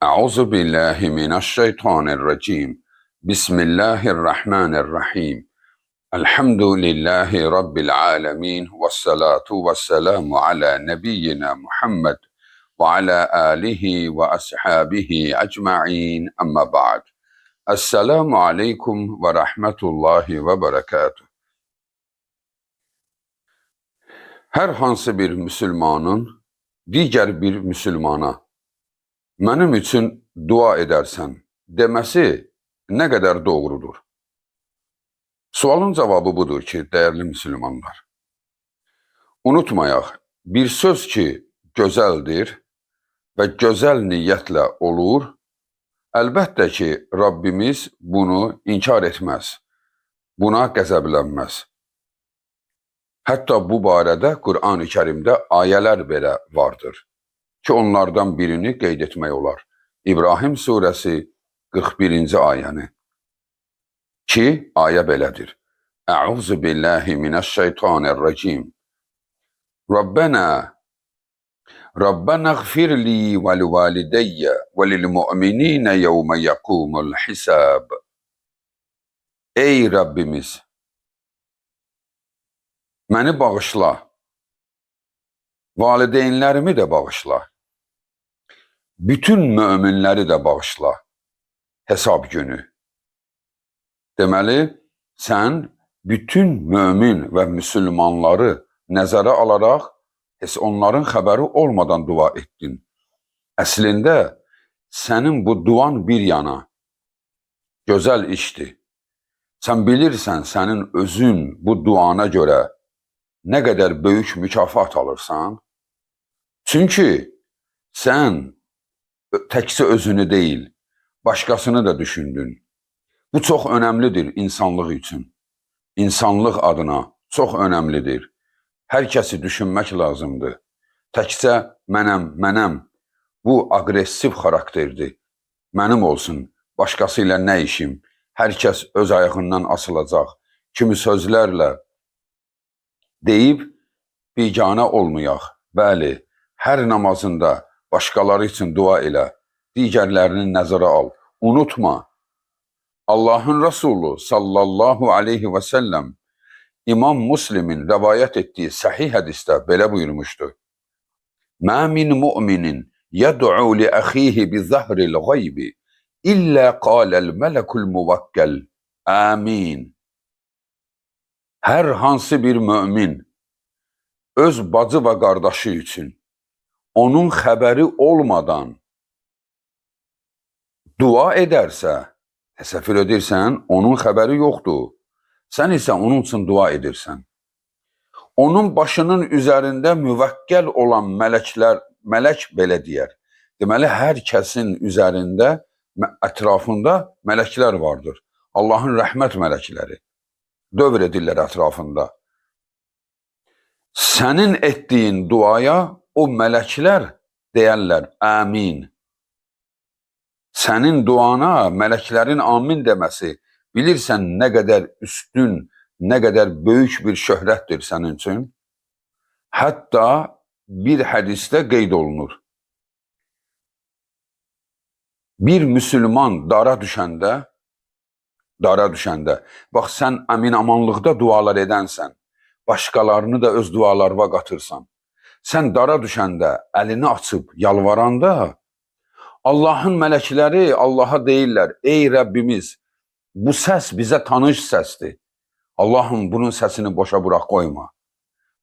Euzu billahi mineşşeytanirracim. Bismillahirrahmanirrahim. Elhamdülillahi Rabbil alemin. Vessalatu vesselamu ala nebiyyina Muhammed ve ala alihi ve ashabihi ecma'in. Amma ba'd. Esselamu aleyküm ve rahmetullahi ve berekatuhu. Hər hansı bir müsəlmanın digər bir müsəlmana mənim üçün dua edərsən deməsi nə qədər doğrudur? Sualın cavabı budur ki, dəyərli müsəlmanlar, unutmayaq, bir söz ki, gözəldir və gözəl niyyətlə olur, əlbəttə ki, Rabbimiz bunu inkar etməz, buna qəzəblənməz. Hətta bu barədə Qur'an-ı Kərimdə ayələr belə vardır ki, onlardan birini qeyd etmək olar. İbrahim surəsi 41-ci ayəni ki, ayə belədir. Əuzu billahi minəşşeytanirracim. Rabbenağfir li və livalideyyə və lilmu'mininə yevmə yəkumul hisab. Ey Rabbimiz, məni bağışla, valideynlərimi də bağışla, bütün möminləri də bağışla hesab günü. Deməli, sən bütün mömin və müsəlmanları nəzərə alaraq onların xəbəri olmadan dua etdin. Əslində, sənin bu duan bir yana gözəl işdir. Sən bilirsən, sənin özün bu duana görə nə qədər böyük mükafat alırsan? Çünki sən təkcə özünü deyil, başqasını da düşündün. Bu çox önəmlidir insanlıq üçün. İnsanlıq adına çox önəmlidir. Hər kəsi düşünmək lazımdır. Təkcə mənəm, bu aqressiv xarakterdir. Mənim olsun, başqası ilə nə işim? Hər kəs öz ayağından asılacaq. Kimi sözlərlə deyib, biganə olmayaq. Bəli, hər namazında başqaları üçün dua elə, digərlərini nəzərə al. Unutma, Allahın Resulü sallallahu aleyhi və səlləm İmam Müslimin rəvayət etdiyi səhih hədisdə belə buyurmuşdu. Mə min mu'minin yəd'u li əxihi bi zəhril qaybi illə qaləl mələkul muvakkəl. Amin. Hər hansı bir mömin öz bacı və qardaşı üçün onun xəbəri olmadan dua edərsə, təsəvvür edirsən, onun xəbəri yoxdur. Sən isə onun üçün dua edirsən. Onun başının üzərində müvəkkəl olan mələk belə deyər. Deməli, hər kəsin üzərində, ətrafında mələklər vardır. Allahın rəhmət mələkləri dövr edirlər ətrafında. Sənin etdiyin duaya o mələklər deyərlər, amin. Sənin duana mələklərin amin deməsi, bilirsən nə qədər üstün, nə qədər böyük bir şöhrətdir sənin üçün? Hətta bir hədisdə qeyd olunur. Bir müsəlman dara düşəndə, bax sən əmin-amanlıqda dualar edənsən, başqalarını da öz dualarına qatırsan. Sən dara düşəndə, əlini açıb yalvaranda, Allahın mələkləri Allaha deyirlər, ey Rəbbimiz, bu səs bizə tanış səsdir. Allahım, bunun səsini boşa bıraq qoyma.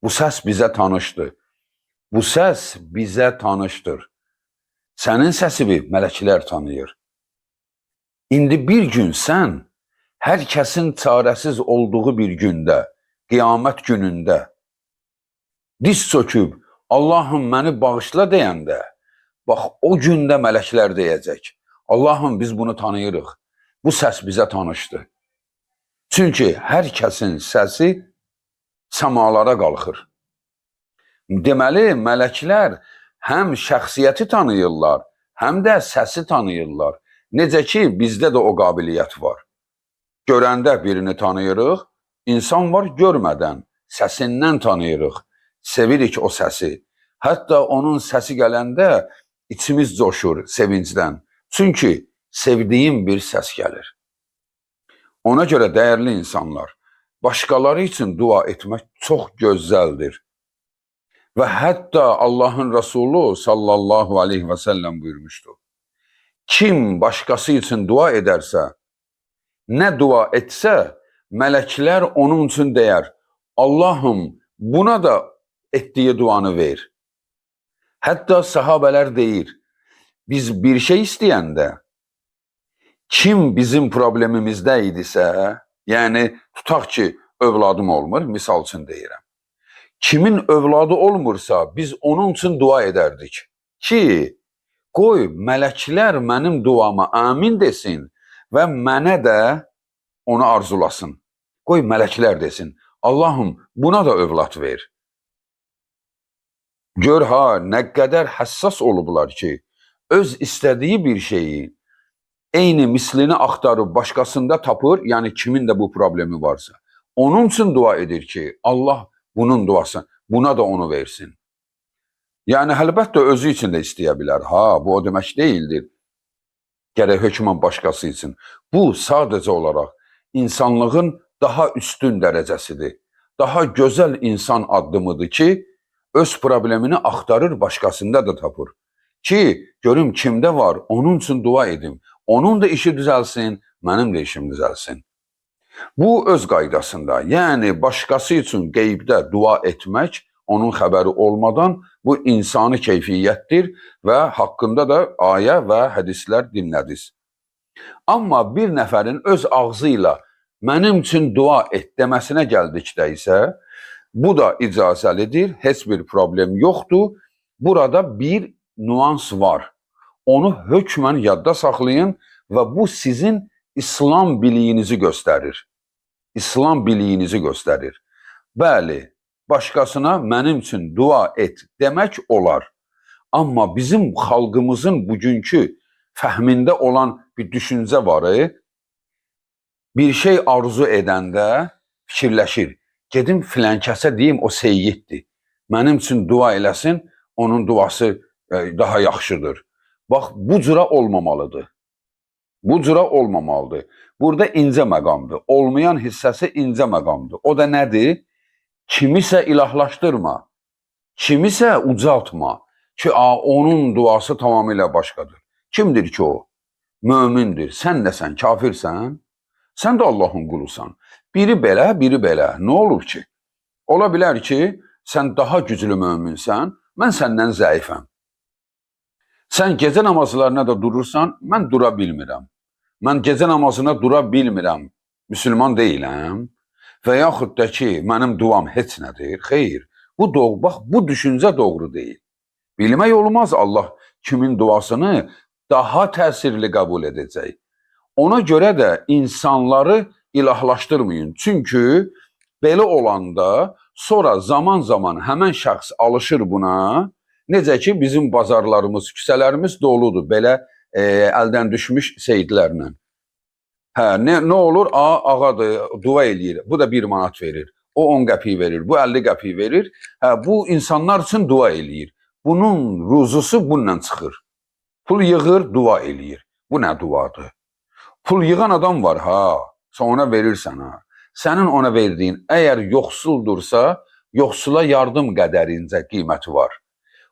Bu səs bizə tanışdır. Bu səs bizə tanışdır. Sənin səsini mələklər tanıyır. İndi bir gün sən, hər kəsin çarəsiz olduğu bir gündə, qiyamət günündə, diz çöküb, Allahım məni bağışla deyəndə, bax o gündə mələklər deyəcək, Allahım biz bunu tanıyırıq. Bu səs bizə tanışdır. Çünki hər kəsin səsi səmalara qalxır. Deməli, mələklər həm şəxsiyyəti tanıyırlar, həm də səsi tanıyırlar. Necə ki, bizdə də o qabiliyyət var. Görəndə birini tanıyırıq, insan var görmədən, səsindən tanıyırıq, sevirik o səsi. Hətta onun səsi gələndə içimiz coşur sevincdən. Çünki sevdiğim bir səs gəlir. Ona görə dəyərli insanlar, başqaları üçün dua etmək çox gözəldir. Və hətta Allahın Resulü sallallahu aleyhi və səlləm buyurmuşdu. Kim başqası üçün dua edərsə, nə dua etsə, mələklər onun üçün deyər, Allahım buna da etdiyi duanı ver. Hətta sahabələr deyir, biz bir şey istəyəndə, kim bizim problemimizdə idisə, yəni tutaq ki, övladım olmur, misal üçün deyirəm. Kimin övladı olmursa, biz onun üçün dua edərdik ki, qoy mələklər mənim duama amin desin və mənə də onu arzulasın. Qoy mələklər desin, Allahım buna da övlad ver. Gör ha, nə qədər həssas olublar ki, öz istədiyi bir şeyi eyni mislini axtarıb başqasında tapır, yəni kimin də bu problemi varsa. Onun üçün dua edir ki, Allah bunun duası, buna da onu versin. Yəni, əlbəttə özü üçün də istəyə bilər. Ha, bu o demək deyildir. Gərək hökmən başqası üçün. Bu, sadəcə olaraq insanlığın daha üstün dərəcəsidir. Daha gözəl insan addımıdır ki, öz problemini axtarır, başqasında da tapır. Ki, görüm kimdə var, onun üçün dua edim. Onun da işi düzəlsin, mənim də işim düzəlsin. Bu, öz qaydasında, yəni başqası üçün qeybdə dua etmək, onun xəbəri olmadan bu insani keyfiyyətdir və haqqında da ayə və hədislər dinlədiz. Amma bir nəfərin öz ağzı ilə mənim üçün dua et deməsinə gəldikdə isə, bu da icazəlidir, heç bir problem yoxdur. Burada bir nüans var. Onu hökmən yadda saxlayın və bu sizin İslam biliyinizi göstərir. İslam biliyinizi göstərir. Bəli, başqasına mənim üçün dua et demək olar. Amma bizim xalqımızın bugünkü fəhmində olan bir düşüncə var. Bir şey arzu edəndə fikirləşir. Gedim filankəsə deyim, o seyyiddir. Mənim üçün dua eləsin, onun duası daha yaxşıdır. Bax, bu cüra olmamalıdır. Bu cüra olmamalıdır. Burada incə məqamdır. Olmayan hissəsi incə məqamdır. O da nədir? Kimisə ilahlaşdırma, kimisə ucaltma ki, onun duası tamamilə başqadır. Kimdir ki o? Mömindir. Sən nəsən? Kafirsən? Sən də Allahın qulusan. Biri belə, biri belə. Nə olur ki? Ola bilər ki, sən daha güclü möminsən, mən səndən zəifəm. Sən gecə namazlarına da durursan, mən dura bilmirəm. Mən gecə namazına dura bilmirəm, müsəlman deyiləm. Və yaxud da ki, mənim duam heç nədir. Xeyr, bax, bu düşüncə doğru deyil. Bilmək olmaz Allah kimin duasını daha təsirli qəbul edəcək. Ona görə də insanları ilahlaşdırmayın. Çünki belə olanda sonra zaman həmən şəxs alışır buna. Necə ki, bizim bazarlarımız, küçələrimiz doludur belə əldən düşmüş seyidlərlə. Hə, nə olur? Ağadır, dua eləyir. Bu da 1 manat verir. O 10 qəpik verir, bu 50 qəpik verir. Hə, bu insanlar üçün dua eləyir. Bunun ruzusu bununla çıxır. Pul yığır, dua eləyir. Bu nə duadır? Pul yığan adam var, ha, sən ona verirsən, ha. Sənin ona verdiyin, əgər yoxsuldursa, yoxsula yardım qədərincə qiyməti var.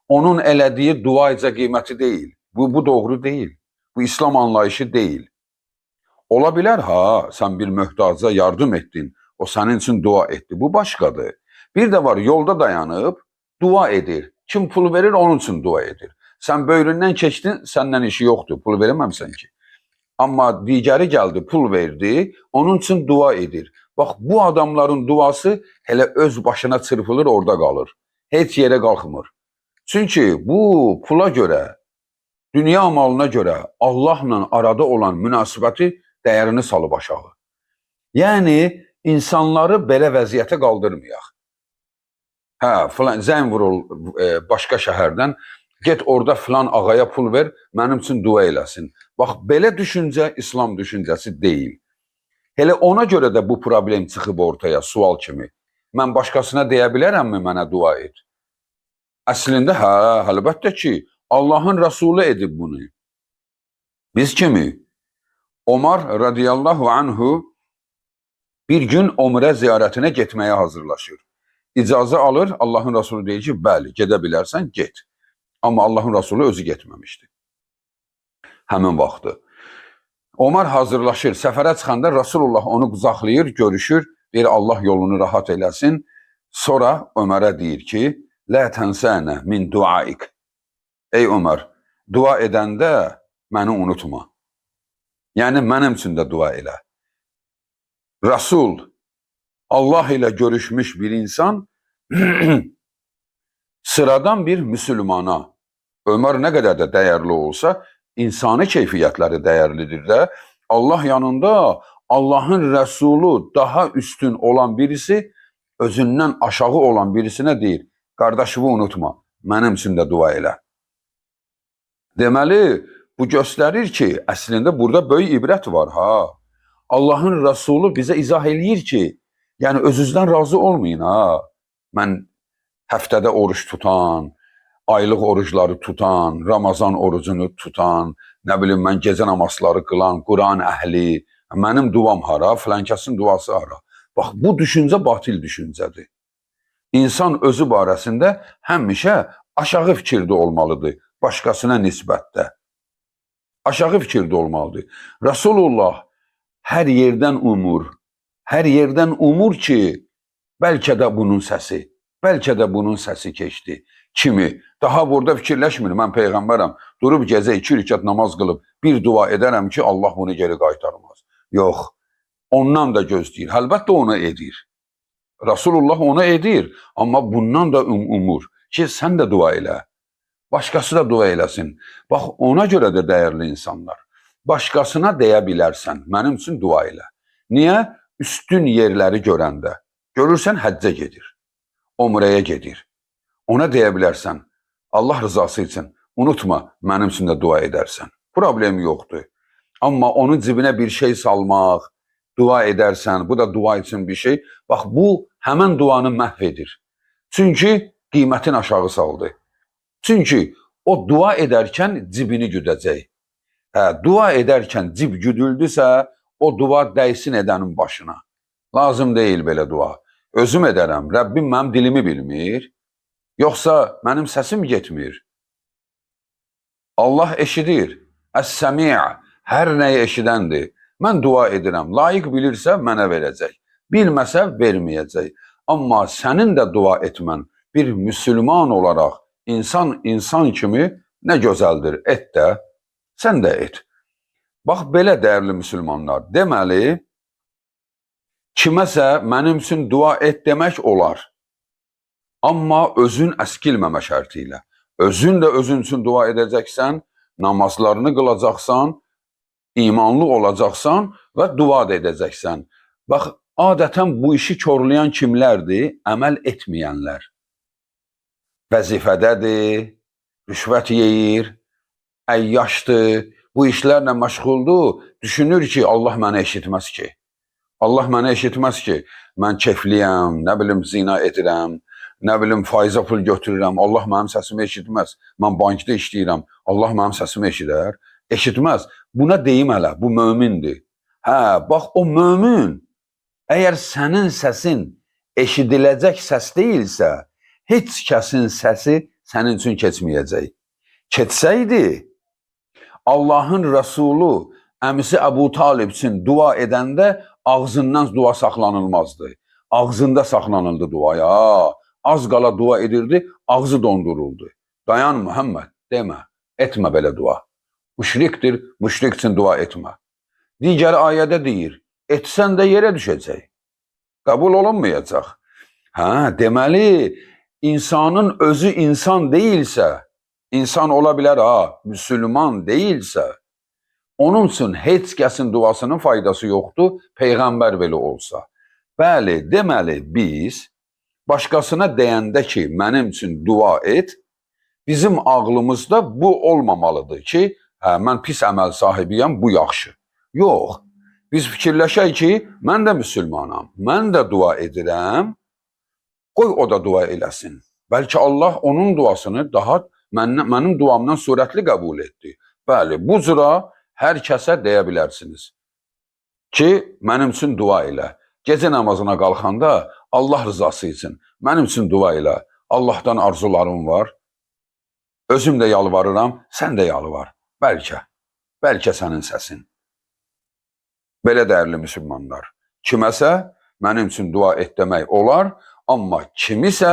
Onun elədiyi duayca qiyməti deyil. Bu doğru deyil. Bu İslam anlayışı deyil. Ola bilər, ha, sən bir möhtaca yardım etdin, o sənin üçün dua etdi. Bu başqadır. Bir də var, yolda dayanıb, dua edir. Kim pul verir, onun üçün dua edir. Sən böyründən keçdin, səndən işi yoxdur, pul verəməmsən ki. Amma digəri gəldi, pul verdi, onun üçün dua edir. Bax, bu adamların duası hələ öz başına çırpılır, orada qalır. Heç yerə qalxmır. Çünki bu pula görə, dünya malına görə Allahla arada olan münasibəti dəyərini salıb aşağı. Yəni, insanları belə vəziyyətə qaldırmayaq. Hə, zəng vurul başqa şəhərdən, get orada filan ağaya pul ver, mənim üçün dua eləsin. Bax, belə düşüncə İslam düşüncəsi deyil. Elə ona görə də bu problem çıxıb ortaya, sual kimi. Mən başqasına deyə bilərəmmi mənə dua et? Əslində, hə, əlbəttə ki, Allahın Rəsulü edib bunu. Biz kimi? Omar radiyallahu anhu bir gün Umrə ziyarətinə getməyə hazırlaşır. İcazə alır, Allahın Resulü deyir ki, bəli, gedə bilərsən, get. Amma Allahın Resulü özü getməmişdi. Həmin vaxtı. Omar hazırlaşır, səfərə çıxanda Rasulullah onu qucaqlayır, görüşür, deyir Allah yolunu rahat eləsin. Sonra Ömərə deyir ki, lə tənsənə min duaik. Ey Ömər, dua edəndə məni unutma. Yəni mənim üçün də dua elə. Rasul, Allah ilə görüşmüş bir insan sıradan bir müsülmana, Ömər nə qədər də dəyərli olsa, insani keyfiyyətləri dəyərlidir də, Allah yanında Allahın Rəsulu daha üstün olan birisi, özündən aşağı olan birisinə deyir, qardaşımı unutma, mənim üçün də dua elə. Deməli, bu göstərir ki, əslində burada böyük ibrət var, ha. Allahın Rəsulu bizə izah eləyir ki, yəni özünüzdən razı olmayın, ha. Mən həftədə oruç tutan, aylıq orucları tutan, Ramazan orucunu tutan, nə bilim mən gecə namazları qılan, Quran əhli, mənim duam hara, filankəsin duası hara. Bax, bu düşüncə batil düşüncədir. İnsan özü barəsində həmişə aşağı fikirdə olmalıdır, başqasına nisbətdə. Aşağı fikirdə olmalıdır. Rasulullah hər yerdən umur ki, bəlkə də bunun səsi keçdi. Kimi? Daha burada fikirləşmir, mən Peyğəmbərəm, durub gecə 2 rükət namaz qılıb, bir dua edərəm ki, Allah bunu geri qaytarmaz. Yox, ondan da gözləyir, əlbəttə onu edir. Rasulullah onu edir, amma bundan da umur ki, sən də dua elə. Başqası da dua eləsin. Bax, ona görə də dəyərli insanlar. Başqasına deyə bilərsən, mənim üçün dua elə. Niyə? Üstün yerləri görəndə. Görürsən, həccə gedir, Umrəyə gedir. Ona deyə bilərsən, Allah rızası üçün, unutma, mənim üçün də dua edərsən. Problem yoxdur. Amma onun cibinə bir şey salmaq, dua edərsən, bu da dua üçün bir şey. Bax, bu həmən duanı məhv edir. Çünki qiymətin aşağı saldı. Çünki o dua edərkən cibini güdəcək. Dua edərkən cib güdüldüsə, o dua dəysin edənin başına. Lazım deyil belə dua. Özüm edərəm, Rəbbim mənim dilimi bilmir. Yoxsa mənim səsim getmir. Allah eşidir. Əs-Səmi' hər nəyi eşidəndir. Mən dua edirəm. Layiq bilirsə mənə verəcək. Bilməsə verməyəcək. Amma sənin də dua etmən bir müsəlman olaraq insan kimi nə gözəldir. Et də, sən də et. Bax, belə dəyərli müsəlmanlar. Deməli, kiməsə mənim üçün dua et demək olar. Amma özün əskilməmə şərti ilə. Özün də özün üçün dua edəcəksən, namazlarını qılacaqsan, imanlı olacaqsan və dua da edəcəksən. Bax, adətən bu işi korlayan kimlərdir? Əməl etməyənlər. Vəzifədədir, rüşvət yeyir, əyyaşdır, bu işlərlə məşğuldur, düşünür ki, Allah məni eşitməz ki. Allah məni eşitməz ki, mən kefliyəm, nə bilim zina edirəm, nə bilim faizə pul götürürəm, Allah mənim səsimi eşitməz. Mən bankda işləyirəm, Allah mənim səsimi eşidər. Eşitməz. Buna deyim hələ, bu mömindir. Bax, o mömin, əgər sənin səsin eşidiləcək səs deyilsə, heç kəsin səsi sənin üçün keçməyəcək. Keçsəydi, Allahın Rəsulu əmisi Əbu Talib üçün dua edəndə ağzından dua saxlanılmazdı. Ağzında saxlanıldı duaya. Az qala dua edirdi, ağzı donduruldu. Dayan Muhammed, demə, etmə belə dua. Müşrikdir, müşrik üçün dua etmə. Digər ayədə deyir, etsən də yerə düşəcək. Qəbul olunmayacaq. Deməli, insanın özü insan deyilsə, insan ola bilər, müsəlman deyilsə, onun üçün heç kəsin duasının faydası yoxdur, Peyğəmbər belə olsa. Bəli, deməli, biz başqasına deyəndə ki, mənim üçün dua et, bizim ağlımızda bu olmamalıdır ki, mən pis əməl sahibiyəm, bu yaxşı. Yox, biz fikirləşək ki, mən də müsəlmanam, mən də dua edirəm, qoy o da dua eləsin. Bəlkə Allah onun duasını daha mənim duamdan sürətli qəbul etdi. Bəli, bu cüra hər kəsə deyə bilərsiniz ki, mənim üçün dua elə. Gecə namazına qalxanda Allah rızası üçün mənim üçün dua elə. Allahdan arzularım var. Özüm də yalvarıram, sən də yalvar. Bəlkə sənin səsin. Belə dəyərli müsəlmanlar, kiməsə mənim üçün dua et demək olar, amma kimisə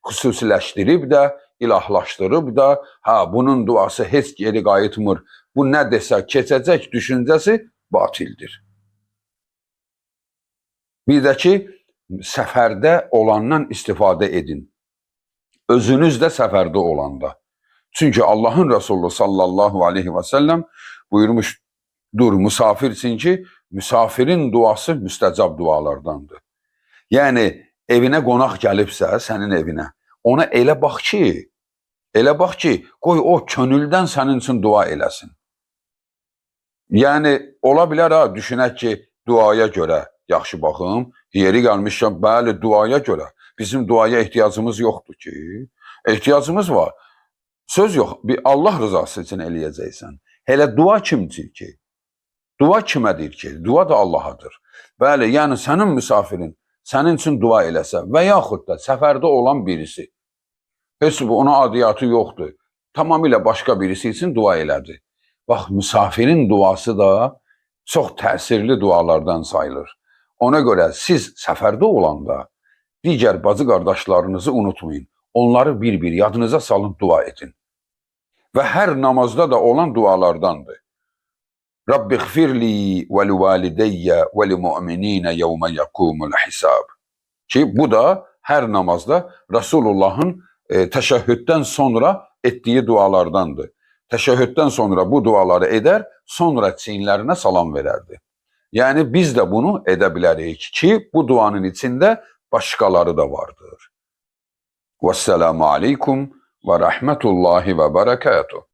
xüsusiləşdirib də, ilahlaşdırıb da, bunun duası heç geri qayıtmır, bu nə desə keçəcək düşüncəsi batildir. Bir də ki, səfərdə olandan istifadə edin. Özünüz də səfərdə olanda. Çünki Allahın Resulü sallallahu aleyhi və səlləm buyurmuşdur misafir üçün ki, misafirin duası müstəcab dualardandır. Yəni, evinə qonaq gəlibsə, sənin evinə, ona elə bax ki, qoy o könüldən sənin üçün dua eləsin. Yəni, ola bilər, düşünək ki, duaya görə, yaxşı baxım, yeri gəlmişkən, bəli, duaya görə. Bizim duaya ehtiyacımız yoxdur ki, ehtiyacımız var. Söz yox, bir Allah rızası üçün eləyəcəksən. Hələ dua kimdir ki? Dua kimədir ki? Dua da Allahadır. Bəli, yəni sənin misafirin sənin üçün dua eləsə və yaxud da səfərdə olan birisi, heç ona adiyyatı yoxdur, tamamilə başqa birisi üçün dua elədi. Bax, misafirin duası da çox təsirli dualardan sayılır. Ona görə siz səfərdə olanda digər bacı qardaşlarınızı unutmayın. Onları bir-bir yadınıza salın, dua edin. Və hər namazda da olan dualardandır. Rabbi xfirli və livalideyyə və limu'mininə yevmə yəkumul hisab. Ki, bu da hər namazda Resulullahın təşəhhüddən sonra etdiyi dualardandır. Təşəhhüddən sonra bu duaları edər, sonra çiyinlərinə salam verərdi. Yəni, biz də bunu edə bilərik ki, bu duanın içində başqaları da vardır. Vəssalamu aleykum və rəhmətullahi və bərəkatuhu.